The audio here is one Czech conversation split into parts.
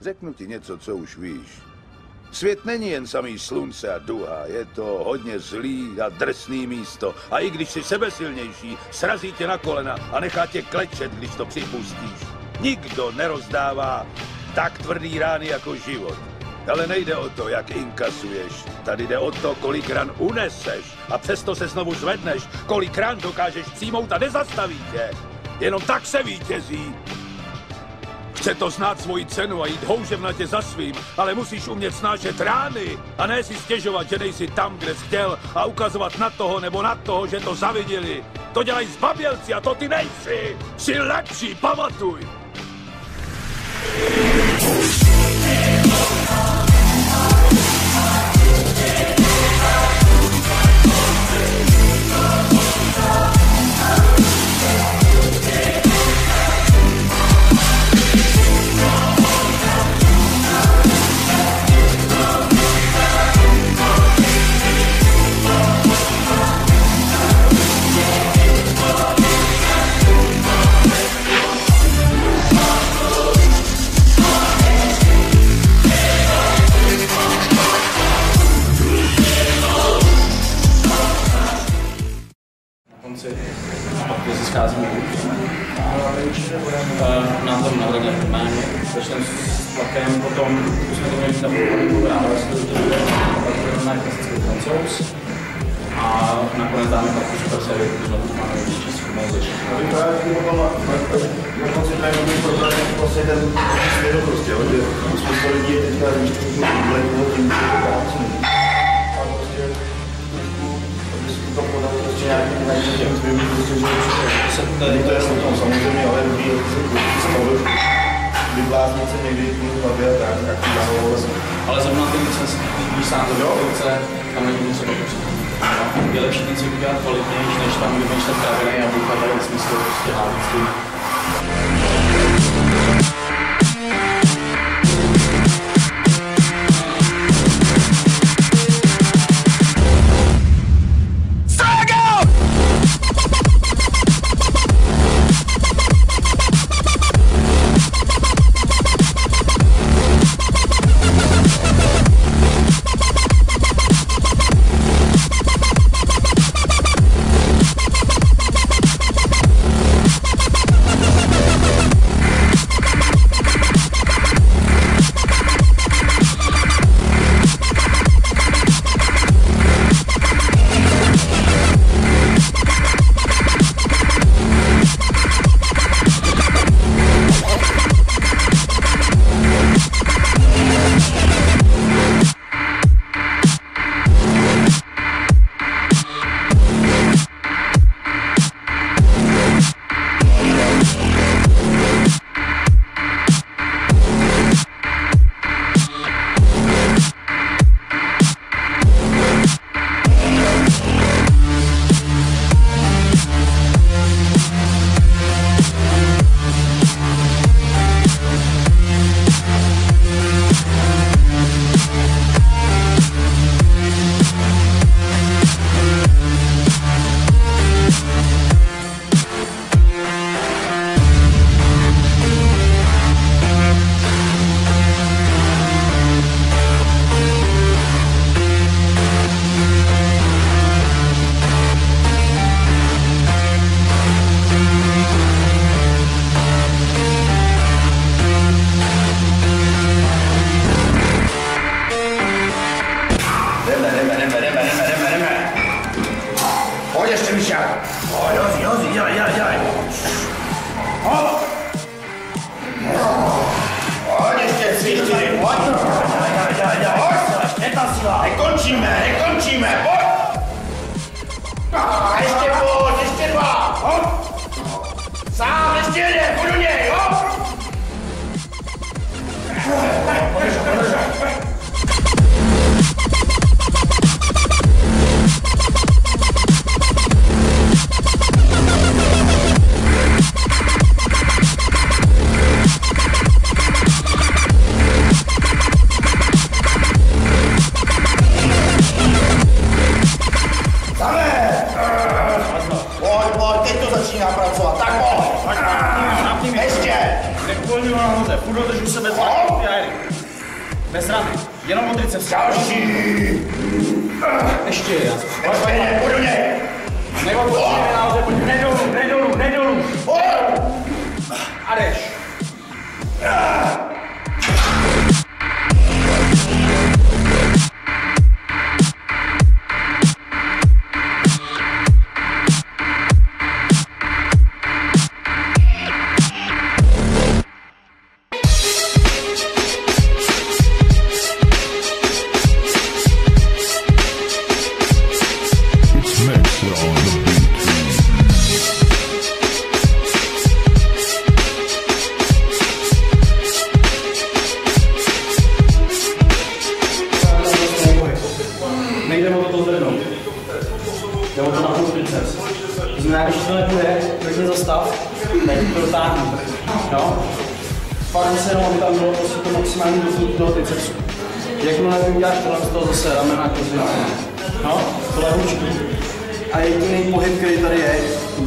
Řeknu ti něco, co už víš. Svět není jen samý slunce a duha, je to hodně zlý a drsný místo. A i když jsi sebesilnější, srazí tě na kolena a nechá tě klečet, když to připustíš. Nikdo nerozdává tak tvrdý rány jako život. Ale nejde o to, jak inkasuješ. Tady jde o to, kolik ran uneseš a přesto se znovu zvedneš. Kolik ran dokážeš přijmout a nezastaví tě. Jenom tak se vítězí. Chce to znát svoji cenu a jít houževnatě za svým, ale musíš umět snášet rány a ne si stěžovat, že nejsi tam, kde jsi chtěl a ukazovat na toho nebo na toho, že to zaviděli. To dělají zbabělci a to ty nejsi. Jsi lepší, pamatuj. Scházíme nám tam nahradili jméno, začneme s tlakem, potom jsme to měli tam pohodlivou, ale se to bude na klasický francouz a nakonec dáme pak super sérii, protože znovu máme víc času, moc začít. Na konci tréninku problém vlastně ten směr prostě, že spousta lidí je teďka vleku tím, že to práci. A prostě aby se to podal prostě nějaký těm tvým, prostě, že tady to je o tom samozřejmě, ale dobrý, se to vybláznit se někdy v hlavě a tak to dálo. Ale zrovna ty licenci, když sám to licenci, tam není něco dobře. Je lepší ten cíl udělat kvalitnější, než tam vymýšlet kraviny a bouchat tady smysl prostě hávický. Nekončíme, pojď! Ještě pojď, ještě dva, hop! Sám, ještě jeden, pojď do něj, hop! Bez rany, jenom o triceps. Další! Ještě jeden. Pojď do něj! Nejodpočíme nahoře, pojď. Nedolů. A jdeš. Nejdeme o to zvednout. Jde o to na půl triceps. To znamená, když to nepůjde, tak se zastav, tak to dotáhnu. Jo? Fakt se jenom, aby tam bylo prostě to maximální dosunutí toho tricepsu. Jakmile uděláš tohle z toho zase ramena jako zvětšené. No, tohle je hůčky. A jediný pohyb, který tady je,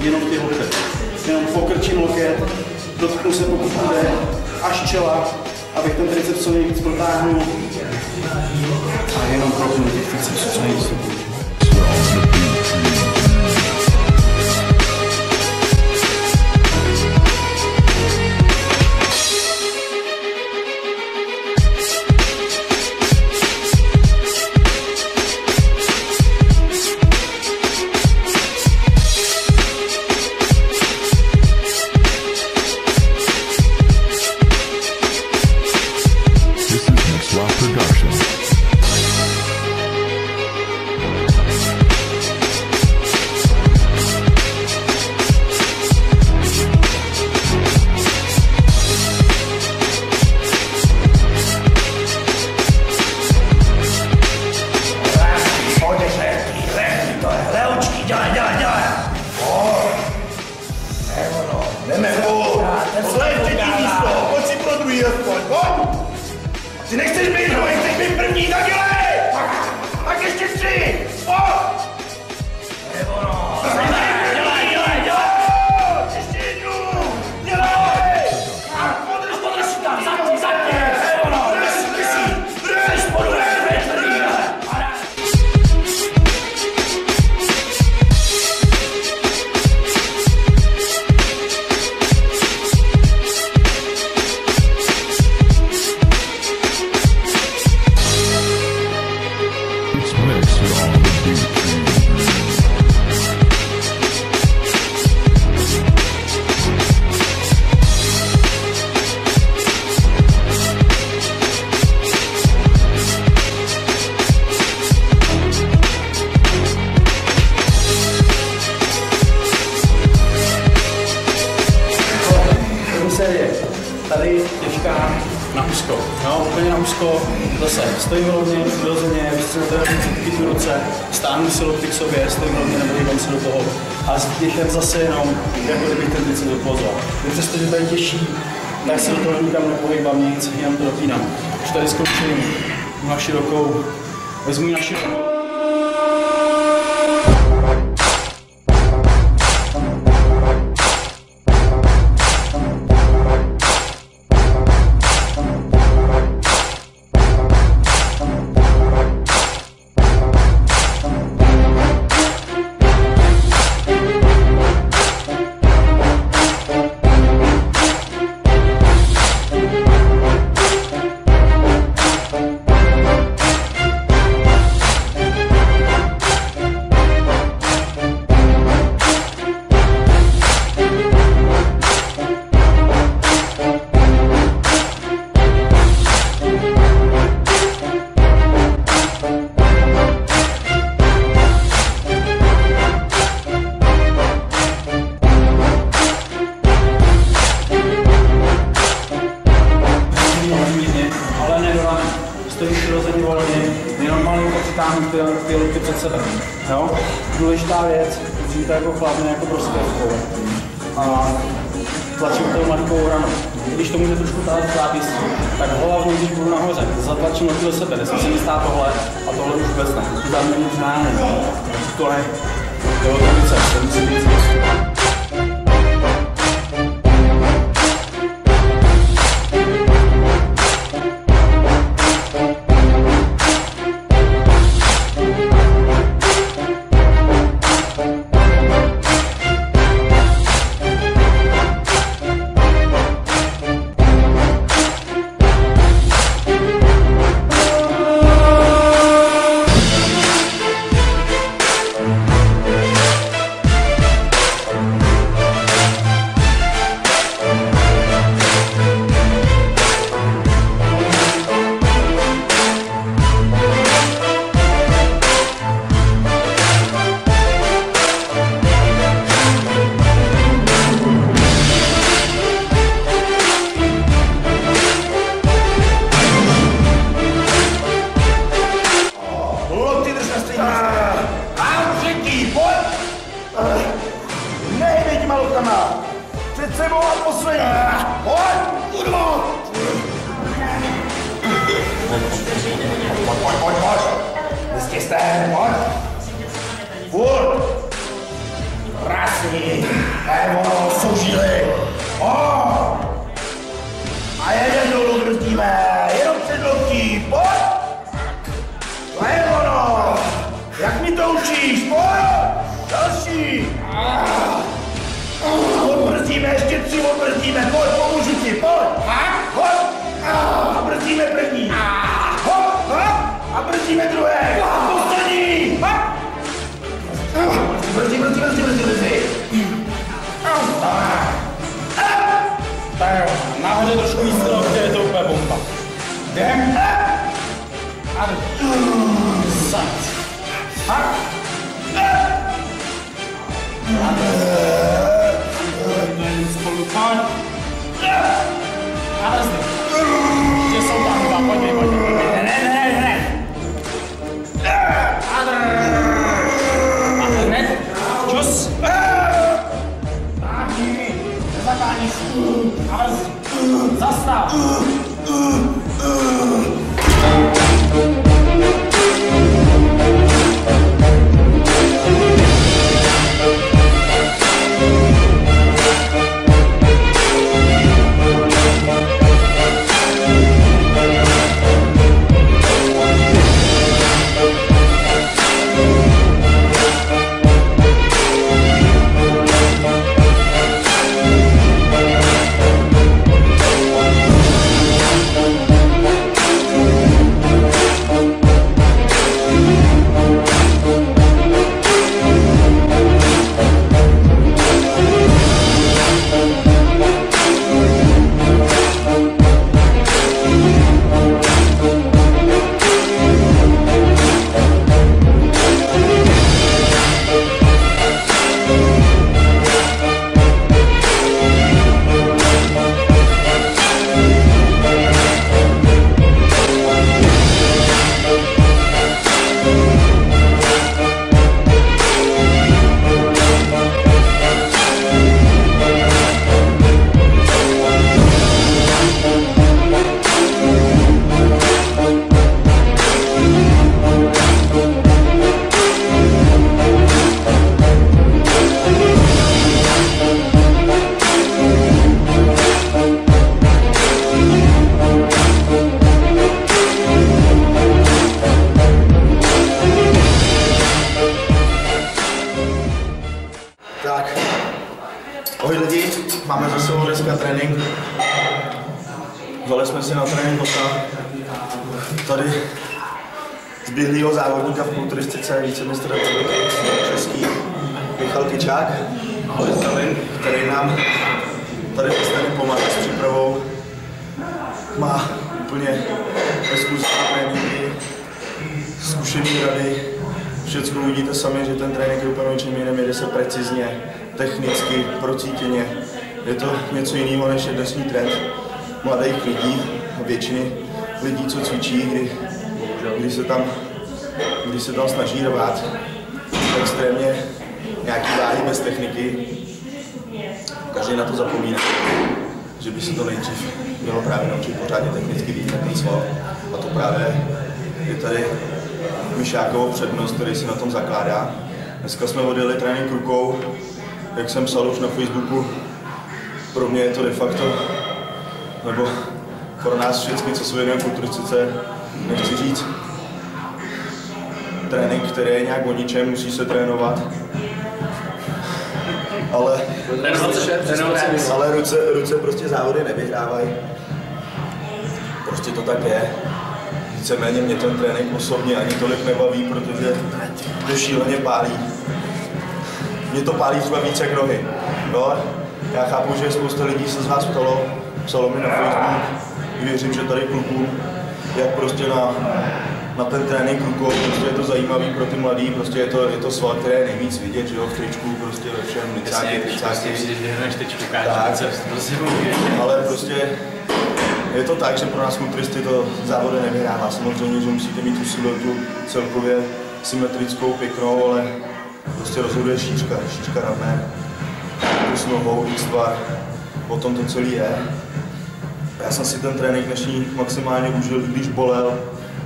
jenom ty lokty. Jenom pokrčím loket, dotknu se pokud jde, až čela, abych ten triceps co nejvíc protáhnul. A jenom propnu těch tricepsů co nejvíc. Ty nechceš být druhý, chceš být první, tak dělej! Tak ještě 3! Nebo no! Dělej! Ještě jednu! Dělej! A podrž si tam, zadni! Nebo no! Drž spodu, tady těžká na úzko, no, úplně na úzko, zase stojím rovně, přirozeně, vystihnutý ruce, stáhnu si lokty k sobě, stojím rovně, nebo se do toho a s děchem zase jenom, jako kdybych ten triceps odpozoval. Přestože to je těžší, tak se do toho nikam nepohybám nic, jenom to dopínám. Už tady zkouším na širokou, vezmu ji na širokou. Ty lokty před sebe. Jo? Důležitá věc, to jako chladne jako brostevkou. A tlačím tou mladkou ranu. Když to může trošku tát v zápěstí, tak hlavou, když budu nahoře, zatlačím lokty do sebe, nesmí se mi stát tohle a tohle už vůbec ne. To tam není známe. Tohle je o to více, to musí být odbrzdíme, jenom předloktí, pojď! To je ono! Jak mi to učíš, pojď! Další! Odbrzdíme, ještě 3 odbrzdíme, pojď, pomůžu ti, pojď! Hop! A brzdíme první! Hop! A brzdíme druhé! A poslední! Brzdí! Nahoře trošku místo, kde je to úplně bomba. Jdem. A spolu pojď. A zde. Že jsou tam dva, pojď. Ne. A hned. Čus. Nezakáníš. A zastav. Ahoj lidi, máme za sebou dneska trénink. Vzali jsme si na trénink hosta. Tady zběhlýho závodníka v kulturistice, vícemistr republiky český Michal Kyčák, který nám tady pomáhá s přípravou. Má úplně exkluzivní tréninky, zkušený rady. Všechno uvidíte sami, že ten trénink je úplně něčím jiným, jede se precizně, technicky, procítěně. Je to něco jiného než je dnešní trend mladých lidí, většiny lidí, co cvičí, když se tam snaží rvát extrémně nějaký váhy bez techniky. Každý na to zapomíná, že by se to nejdřív mělo právě naučit pořádně technicky vidět ten sval. A to právě je tady Mišákovo přednost, který si na tom zakládá. Dneska jsme odjeli trénink rukou, jak jsem psal už na Facebooku. Pro mě je to de facto, nebo pro nás všichni, co se věnujeme kulturistice, nechci říct, trénink, který je nějak o ničem, musí se trénovat. Ale ruce prostě závody nevyhrávají. Prostě to tak je. Víceméně mě ten trénink osobně ani tolik nebaví, protože to šíleně pálí. Mě to pálí třeba víc jak nohy. No, já chápu, že spousta lidí se z vás psalo mi na Facebook. Věřím, že tady klukům, jak prostě na ten trénink rukou, prostě je to zajímavý pro ty mladý, prostě je to sval, které je nejvíc vidět, že jo, v tričku, prostě ve všem, licáky. Ale prostě je to tak, že pro nás kulturisty to závody nevyhrává. Samozřejmě, že musíte mít tu siluetu celkově symetrickou, pěknou, ale prostě rozhoduje šířka rovné, s nohou, x-tvar, o tom to celý je. Já jsem si ten trénink dnešní maximálně užil, když bolel,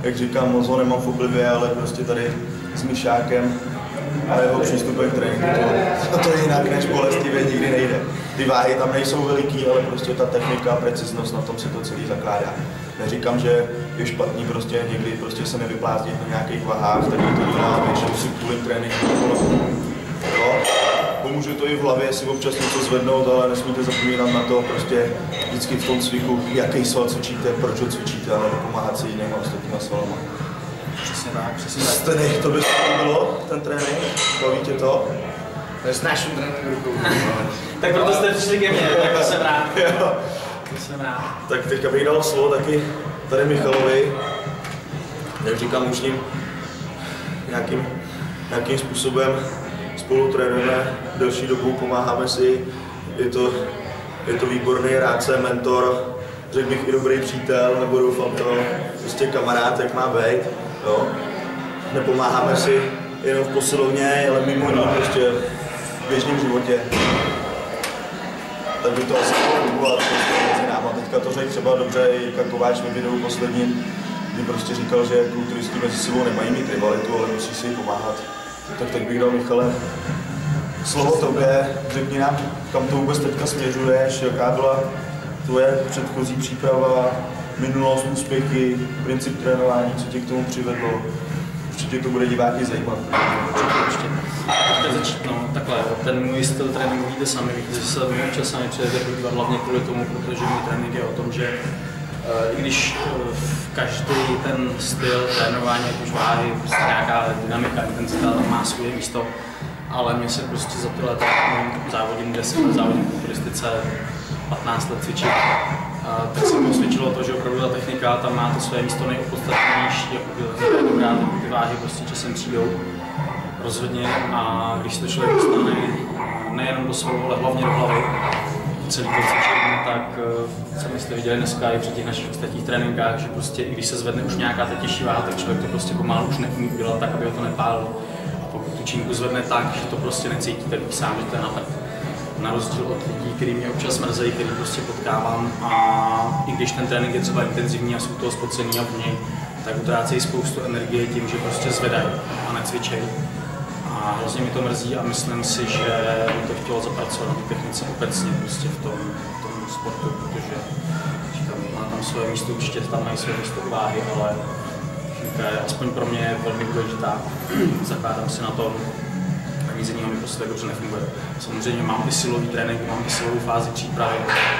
jak říkám, moc ho nemám v oblibě, ale prostě tady s Mišákem ale jeho přístupem k tréninku to je jinak než bolestivě nikdy nejde. Ty váhy tam nejsou veliký, ale prostě ta technika a preciznost, na tom se to celý zakládá. Neříkám, že je špatný prostě někdy prostě se nevyplázdit na nějakých vahách, tak to dělá většinou si kvůli tréninku. Jo? Pomůže to i v hlavě si občas něco zvednout, ale nesmíte zapomínat na to prostě vždycky v tom cviku, jaký sval cvičíte, proč ho cvičíte, ale pomáhat si jiným a ostatníma svalama. Přesně tak, přesně tak. Stejný, to by se bylo, ten trénink, baví tě to? To je s naším tréninkem rukou. Tak proto jste přišli ke mně, tak to jsem rád. To jsem rád. Tak teďka bych dal slovo taky tady Michalovi. Jak říkám, už ním nějakým způsobem spolu trénujeme delší dobu, pomáháme si. Je to výborný rádce, mentor, řekl bych i dobrý přítel, nebo doufám to, prostě kamarád, jak má být. Jo. Nepomáháme si jenom v posilovně, ale mimo ní prostě v běžném životě. Tak by to asi mohlo fungovat mezi náma. Teďka to řekl třeba dobře i Jirka Kováč ve videu posledním, kdy prostě říkal, že kulturisti mezi sebou nemají mít rivalitu, ale musí si pomáhat. Tak teď bych dal Michale slovo tobě, řekni nám, kam to vůbec teďka směřuješ, jaká byla tvoje předchozí příprava, minulost, úspěchy, princip trénování, co tě k tomu přivedlo. Určitě to bude diváky zajímat. Určitě. Můžete začít, no, takhle, ten můj styl tréninku vidíte sami, vidíte, že se mým časem nepřijete chodit hlavně kvůli tomu, protože můj trénink je o tom, že i když každý ten styl trénování, ať už váhy, prostě nějaká dynamika, intenzita má svoje místo, ale mě se prostě za ty leta závodím 10 let, závodím v turistice, 15 let cvičit, tak se mi osvědčilo to, že opravdu ta technika tam má to své místo nejopodstatnější, jako dobrá, ty váhy prostě časem přijdou rozhodně a když to člověk dostane nejenom do svalu, ale hlavně do hlavy, celý to cvičení, tak sami jste viděli dneska i při těch našich ostatních tréninkách, že prostě i když se zvedne už nějaká ta těžší váha, tak člověk to prostě pomalu už neumí udělat tak, aby ho to nepálilo. A pokud tu činku zvedne tak, že to prostě necítíte, víš sám, že to je na prd. Na rozdíl od lidí, který mě občas mrzejí, který prostě potkávám a i když ten trénink je třeba intenzivní a jsou toho spocený a v něj, tak utrácejí spoustu energie tím, že prostě zvedají a necvičejí. A hrozně mi to mrzí a myslím si, že by to chtělo zapracovat na té technice obecně prostě v tom sportu, protože říkám, má tam svoje místo, určitě tam mají svoje místo váhy, ale technika je aspoň pro mě velmi důležitá. Zakládám si na tom, a nic jiného mi prostě tak dobře nefunguje. Samozřejmě mám i silový trénink, mám i silovou fázi přípravy,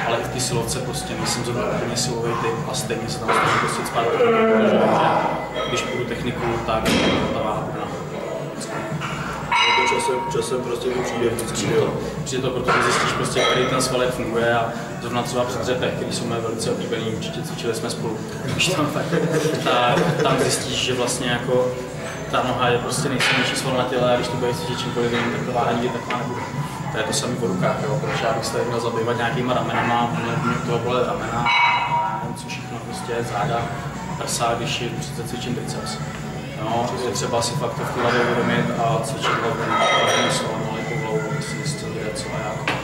ale i v té silovce prostě nejsem zrovna úplně silový typ a stejně se tam stejně prostě spát, protože vím, že když půjdu techniku, tak ta váha bude na Časem prostě to přijde vždycky. Přijde to, protože zjistíš prostě, který ten svalek funguje a zrovna třeba při dřepech, který jsou moje velice oblíbený, určitě cvičili jsme spolu, tam zjistíš, že vlastně jako ta noha je prostě nejsilnější sval na těle a když to budeš cvičit čímkoliv jiným, tak to váha nikdy taková nebude. To je to samý po rukách, jo, protože já bych se měl zabývat nějakýma ramenama, mě toho bolí ramena a nevím co všechno, prostě záda, prsa, když je přece cvičím triceps. No, je třeba si fakt to v té hlavě uvědomit a cvičit hlavně svalem, ale po hlavu, aby si zjistil, kde co a jak.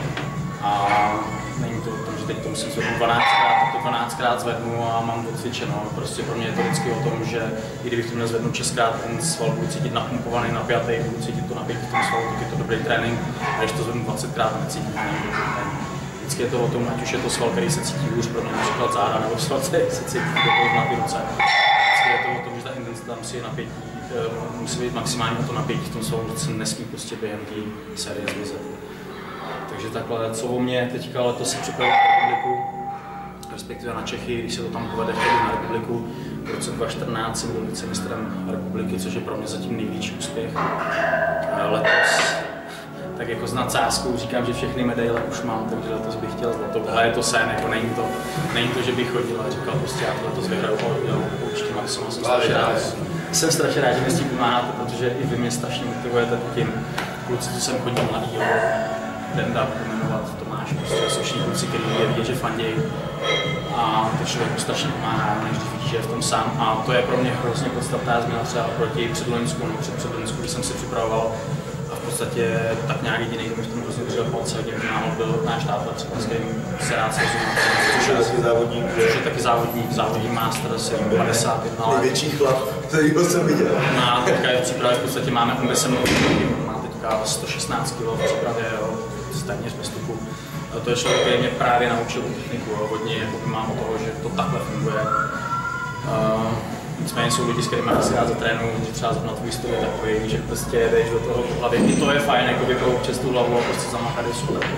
A není to o tom, že teď to musím zvednout 12krát, tak to 12krát zvednu a mám to cvičeno. Prostě pro mě je to vždycky o tom, že i kdybych to měl zvednout 6krát, ten sval budu cítit napumpovaný, napjatý, budu cítit to napětí v tom svalu, tak je to dobrý trénink. A když to zvednu 20krát, necítím, vždycky je to o tom, ať už je to sval, který se cítí hůř, pro mě například záda, nebo sval, který se cítí na ty ruce. Je to o tom, že ta intenzita musí být maximální a to napětí v tom svalu se nesmí prostě během té série zmizet. Takže takhle, co o mě teďka letos se připravil na republiku, respektive na Čechy, když se to tam povede chtěli na republiku. V roce 2014 jsem byl vicemistrem republiky, což je pro mě zatím největší úspěch. Letos tak jako s nadsázkou říkám, že všechny medaile už mám, takže letos bych chtěl zlatou. Ale je to sen, jako není to, že bych chodil a říkal prostě já to letos vyhraju, určitě maximum, jsem strašně rád, že mi s tím pomáháte, protože i vy mě strašně motivujete tím kluci, co jsem chodil mladý, Denda pojmenovat, Tomáš, prostě jsou všichni kluci, kteří je vidět, že fandějí a to člověku strašně pomáhá, než když vidí, že je v tom sám a to je pro mě hrozně podstatná změna třeba proti předloňsku, no předloňsku, když jsem si připravoval a v podstatě tak nějak jediný, kdo mi v tom hrozně držel palce, hodně vymáhal, byl náš táta, třeba s kterým se rád svazuju. Což je taky závodník. Což je taky závodník master, asi 51 let. Největší chlap, kterýho jsem viděl. No a teďka je v přípravě, v podstatě máme umyslnou, má teďka 116 kg v přípravě, téměř bez tuku. To je člověk, který mě právě naučil tu techniku, hodně mám o toho, že to takhle funguje. Nicméně jsou lidi, s kterými asi rád zatrénuju, že třeba na tvůj styl je takový, že prostě jdeš do toho po hlavě. I to je fajn, jako vypou přes tu hlavu a prostě zamachat je super.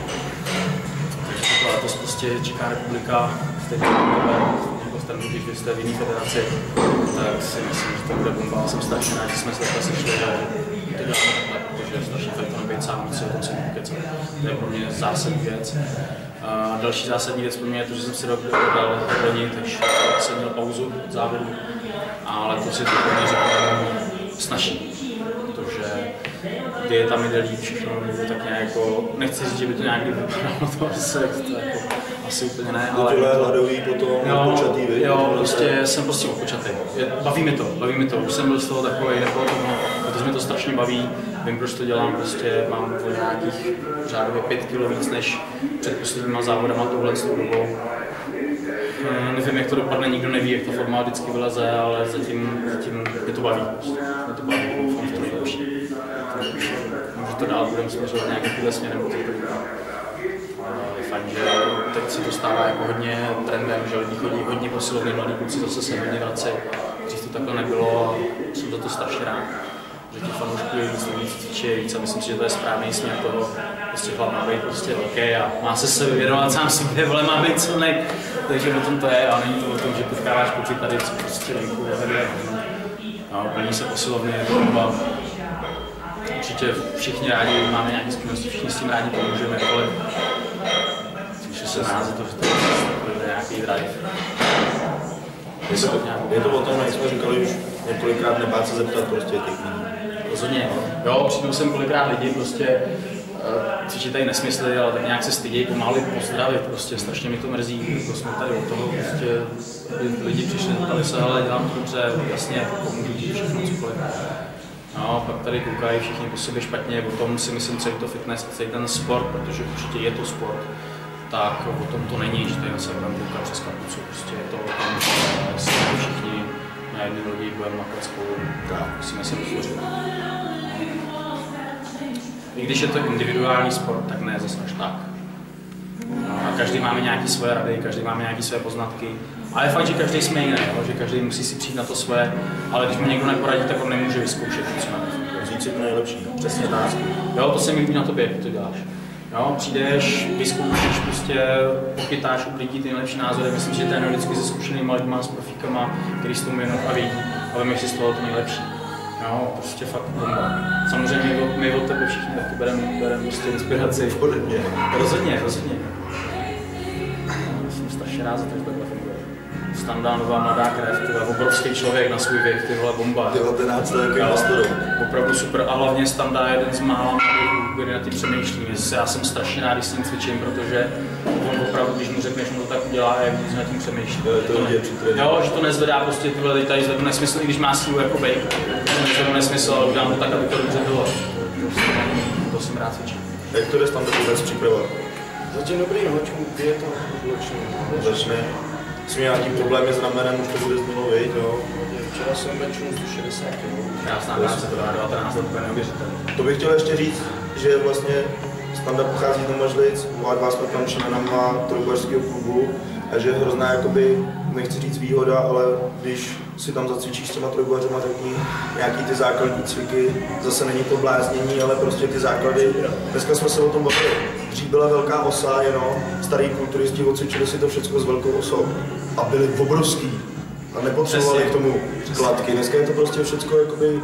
Takže to letos prostě Česká republika, stejně jako jste když vy jste v jiné federaci, tak si myslím, že to bude bomba. Jsem strašně rád, že jsme se takhle sešli a že to děláme takhle, protože je strašně fajn to nebýt sám, si o tom si kecat. To je pro mě zásadní věc. Další zásadní věc pro mě je to, že jsem si dal loni, takže jsem měl pauzu od závodu. Ale to si to pro mě řeknu snaží, protože dieta mi jde líp, všechno mi tak nějak jako, nechci říct, že by to nějak vypadalo, to jako, asi úplně ne, ale... Tohle hladový potom odpočatý, víš? Jo, prostě jsem prostě odpočatý. Baví mi to, už jsem byl z toho takovej, protože mi to strašně baví, vím, proč to dělám, prostě mám o nějakých řádově 5 kg víc než před posledníma závodama touhle dobou. Nevím, jak to dopadne, nikdo neví, jak ta forma vždycky vyleze, ale zatím mě to baví. Mě to baví, doufám, že to je lepší. Může to dál budeme směřovat nějakým směrem. Je fajn, že teď se to stává jako hodně trendem, že lidi chodí hodně posilovně, mladí kluci zase se hodně vracejí. Dřív to takhle nebylo a jsem za to strašně rád. Že ti fanoušků je víc cvičí víc a myslím si, že to je správný směr toho. Prostě hlav má být prostě velký a má se sebe věnovat sám sobě, vole má být silnej. Takže o tom to je a není to o tom, že potkáváš kluky tady, co prostě venku vede. No, plní se posilovně, bomba. Určitě všichni rádi máme nějaké zkušenosti, všichni s tím rádi pomůžeme, ale když se nás to, že to je nějaký drive. Je to o tom, jak jsme říkali už několikrát, nebát se zeptat prostě těch lidí. Rozhodně, jo, přijdu jsem kolikrát lidi, prostě cvičí tady nesmysly, ale tak nějak se stydějí pomalu pozdravit, prostě strašně mi to mrzí, jako jsme tady od toho, prostě lidi přišli, ptali se, ale dělám to dobře, jasně, pomůžu ti všechno, cokoliv. No, pak tady koukají všichni po sobě špatně, o tom si myslím celý to fitness, celý ten sport, protože určitě je to sport, tak o tom to není, že tady se budeme koukat přes kapucu, prostě je to o tom, že si všichni na jedné lodi budeme makat spolu, tak musíme se vytvořit. I když je to individuální sport, tak ne zase až tak. No, a každý máme nějaké svoje rady, každý máme nějaké své poznatky. Ale je fakt, že každý jsme jiný, že každý musí si přijít na to svoje, ale když mu někdo neporadí, tak on nemůže vyzkoušet, co má. Říct si to nejlepší. Přesně tak. Jo, to se mi líbí na tobě, jak to děláš. Jo, přijdeš, vyzkoušíš, prostě pochytáš u lidí ty nejlepší názory. Myslím, že to je vždycky se zkušenýma lidma, s profíkama, který s tomu jenom a vědí, a vemeš si z toho to nejlepší. Jo, prostě fakt bomba. Samozřejmě my od tebe všichni taky bereme prostě inspiraci. Rozhodně. Jsem strašně rád za to, že takhle funguje. Standa, nová mladá krev, tyhle, obrovský člověk na svůj věk, tyhle bomba. 19 let jako pastorou. Opravdu super a hlavně Standa je jeden z mála mladých, který na ty přemýšlí. Já jsem strašně rád, když s ním cvičím, protože on opravdu, když mu řekneš, on to tak udělá a jak víc na tím přemýšlí. Jo, že to nezvedá prostě tyhle tady zvednu nesmysl, i když má sílu jako bejk. To nezvednu nesmysl, ale udělám to tak, aby to dobře bylo. To jsem rád cvičím. Jak to jde Standa vůbec příprava? Zatím dobrý, nočku, je to Začne. Jsi měl nějaký problémy s ramenem, už to bude znovu vidět, jo? Včera jsem večer 160 kg. Krásná práce, to dá 19 let, úplně neuvěřitelné. To bych chtěl ještě říct, že vlastně Standa pochází z Domažlic, dva jsme tam členama trojbojařského klubu a že je hrozná, jakoby, nechci říct výhoda, ale když si tam zacvičíš s těma trojbojařema, řekni nějaký ty základní cviky, zase není to bláznění, ale prostě ty základy. Dneska jsme se o tom bavili. Dřív byla velká osa, jenom starý kulturisti odcvičili si to všechno s velkou osou a byli obrovský a nepotřebovali k tomu kladky. Dneska je to prostě všechno jakoby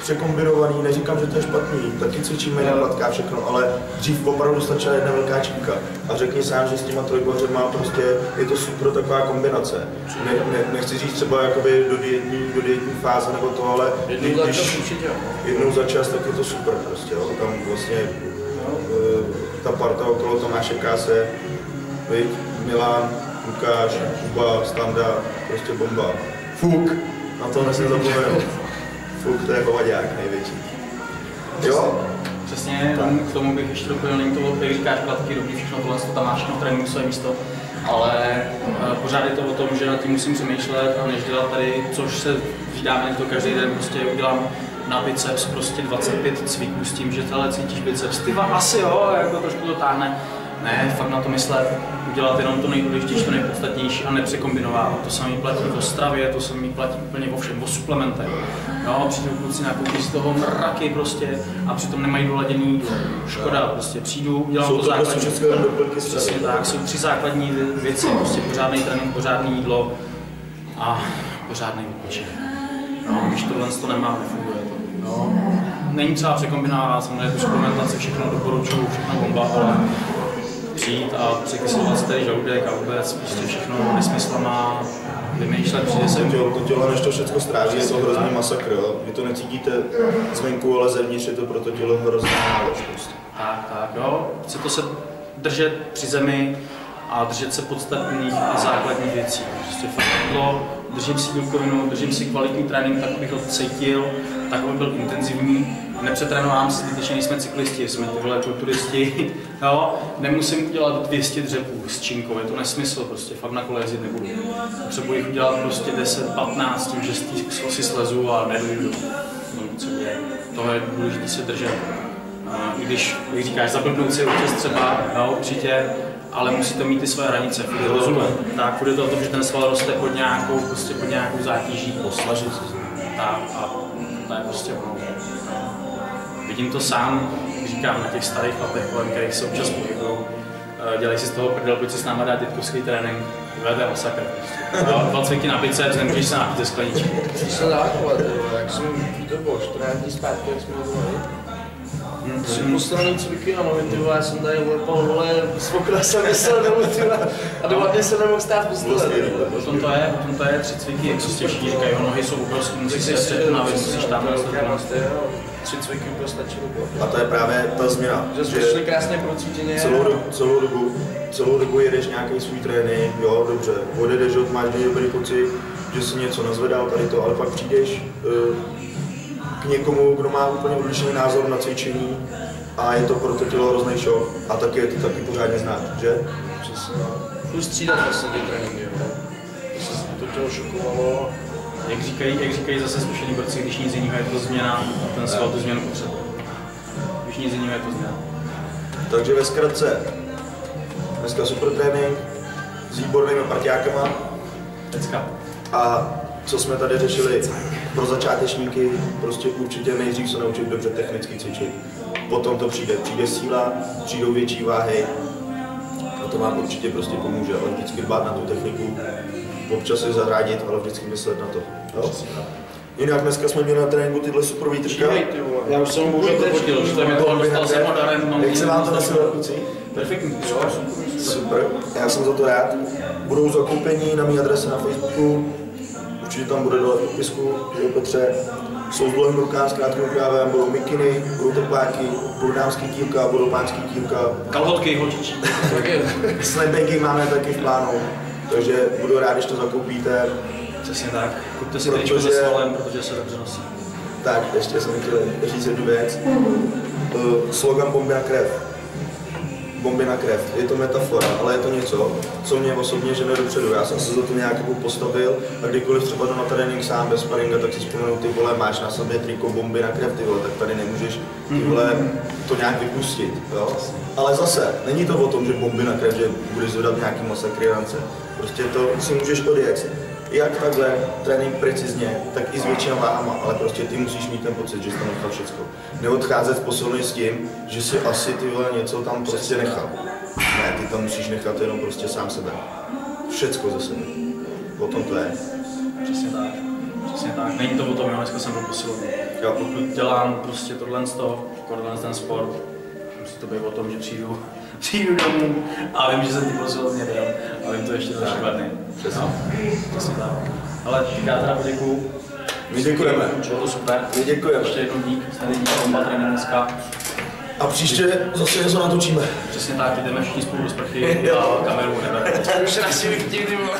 překombinovaný, neříkám, že to je špatný, taky cvičíme na kladkách všechno, ale dřív opravdu stačila jedna velká čímka. A řekni sám, že s těma trojbojařema prostě je to super taková kombinace. Nechci říct třeba jakoby do dietní fáze nebo to, ale jednou za čas, tak je to super prostě, jo. Tam vlastně ta parta okolo Tomáše Káse, Milan, Lukáš, Kuba, Standa, prostě bomba. Fuk, na to nesem zapomenout. Fuk, to je hovadák největší. Jo? Přesně, k tomu bych ještě doplnil, není to, jak říkáš, byla taky dobrý, všechno tohle, tam máš všechno v tréninku své místo, ale pořád je to o tom, že nad tím musím přemýšlet a než dělat tady, což se vydáme to každý den, prostě udělám na biceps prostě 25 cviků s tím, že tohle cítíš biceps, tyva asi jo, jako trošku to táhne. Ne, fakt na to myslet, udělat jenom to nejdůležitější, to nejpodstatnější a nepřekombinovávat. To samé platí o stravě, to samé platí úplně o všem, o suplementech. No, přijdou kluci, nakoupí z toho mraky prostě a přitom nemají doladěný jídlo. Škoda, prostě přijdu, udělám to základní. Přesně tak, jsou 3 základní věci, prostě pořádný trénink, pořádné jídlo a pořádný výpočet. No, když tohle to nemá, nefunguje to. No, není třeba překombinovat, samozřejmě tu suplementaci, všechno doporučuju, všechno bomba, ale přijít a překyslovat si tady žaludek a vůbec prostě všechno nesmyslama, vymýšlet, přijde sem. To tělo, než to všechno stráží, je to hrozný masakr, jo? Vy to necítíte zvenku, ale zevnitř je to pro to tělo hrozná nálož prostě. Tak, jo. Chce to se držet při zemi a držet se podstatných a základních věcí. Prostě fakt jídlo, držím si bílkovinu, držím si kvalitní trénink, tak abych ho cítil, tak aby byl intenzivní. Nepřetrénovám si, když nejsme cyklisti, jsme tyhle kulturisti, jo, nemusím udělat 200 dřepů s činkou, je to nesmysl, prostě fakt na kole jezdit nebudu. Potřebuji jich udělat prostě 10, 15, tím, že si slezu a nedojdu. Tohle je důležité se držet. I když, jak říkáš, zablbnout si občas třeba, jo, určitě, ale musí to mít ty své hranice, furt rozumím. Tak, furt je to o tom, že ten sval roste pod nějakou, prostě pod nějakou zátěží. Poslažit se. Tak a to je prostě ono. Vidím to sám, říkám, na těch starých chlapech, kolem kterých se občas pohybují. Dělají si z toho prdel, pojď si s náma dát dětkovský trénink. To je masakr. 2 cviky na biceps, nemůžeš se napít ze skleničky. Co se dá chovat, jak jsem to bylo 14 dní zpátky, jak jsme volali. 3 postraný cviky na nohy, já jsem tady lepal, vole, z okna jsem myslel domů, a doma mě se nemohl stát postele. Potom to je 3 cviky, jak se těžší, říkají, nohy jsou obrovský, musíš se střetnout na věc, musíš tam dostat. 3 cviky úplně stačilo. A to je právě ta změna. Že jsme šli krásně procítěně. Celou dobu jedeš nějaký svůj trénink, jo, dobře, odejdeš, máš dobrý pocit, že si něco nazvedal tady to, ale pak přijdeš k někomu, kdo má úplně odlišný názor na cvičení a je to pro to tělo hrozný šok a taky je to taky pořádně znát, že? Přesně. Plus střídat vlastně ty tréninky, jo. To tělo šokovalo. Jak říkají zase zkušení borci, když nic jiného je to změna, ten sval tu změnu potřebuje. Když nic jiného je to změna. Takže ve zkratce, dneska super trénink s výbornými parťákama. A co jsme tady řešili pro začátečníky, prostě určitě nejdřív se naučit dobře technicky cvičit. Potom to přijde síla, přijdou větší váhy a to vám určitě prostě pomůže, ale vždycky dbát na tu techniku, občas si zahrádit, ale vždycky myslet na to. Jo? Jinak dneska jsme měli na tréninku tyhle super výtrka. Já už jsem bohužel to fotil, že to mě toho dostal jsem darem. Jak se vám to neslo, kluci? Perfektní. Super, já jsem za to rád. Budou zakoupení na mé adrese na Facebooku. Určitě tam bude dole v popisku, Petře. Jsou s dlouhým rukám, s krátkým rukávem, budou mikiny, budou tepláky, budou dámský tílka, budou pánský tílka. Kalhotky, holčičí. Snapbanking máme taky v plánu, takže budu rád, když to zakoupíte. Přesně tak, kupte si tričko se svalem, protože se dobře nosí. Tak, ještě jsem chtěl říct jednu věc. Slogan Bomby na krev. Bomby na krev. Je to metafora, ale je to něco, co mě osobně žene dopředu. Já jsem se za to nějak postavil a kdykoliv třeba jdu na trénink sám bez sparinga, tak si vzpomenu, ty vole, máš na sobě triko Bomby na krev, ty vole, tak tady nemůžeš ty vole to nějak vypustit, jo? Ale zase, není to o tom, že bomby na krev, že budeš zvedat nějaký masakry rance. Prostě to si můžeš odjet. Jak takhle trénink precizně, tak i s většíma váhama, ale prostě ty musíš mít ten pocit, že jsi tam nechal všecko. Neodcházet z posilovny s tím, že si asi ty vole něco tam prostě nechal. Ne, ty tam musíš nechat jenom prostě sám sebe. Všecko ze sebe. O tom to je. Přesně tak. Přesně tak. Není to o tom, já dneska jsem byl posilovný. Já pokud dělám prostě tohle ten sport, musí to být o tom, že přijdu domů a vím, že jsem ty posilovně byl a vím to ještě další 2 dny. Přesně tak. Ale já teda poděkuju. My děkujeme. Bylo to super. My děkujeme. Ještě jednou dík, snadný dík, bomba trénink dneska. A příště zase něco natočíme. Přesně tak, jdeme všichni spolu do sprchy a kameru nebereme. Už radši bych nikdy, vole.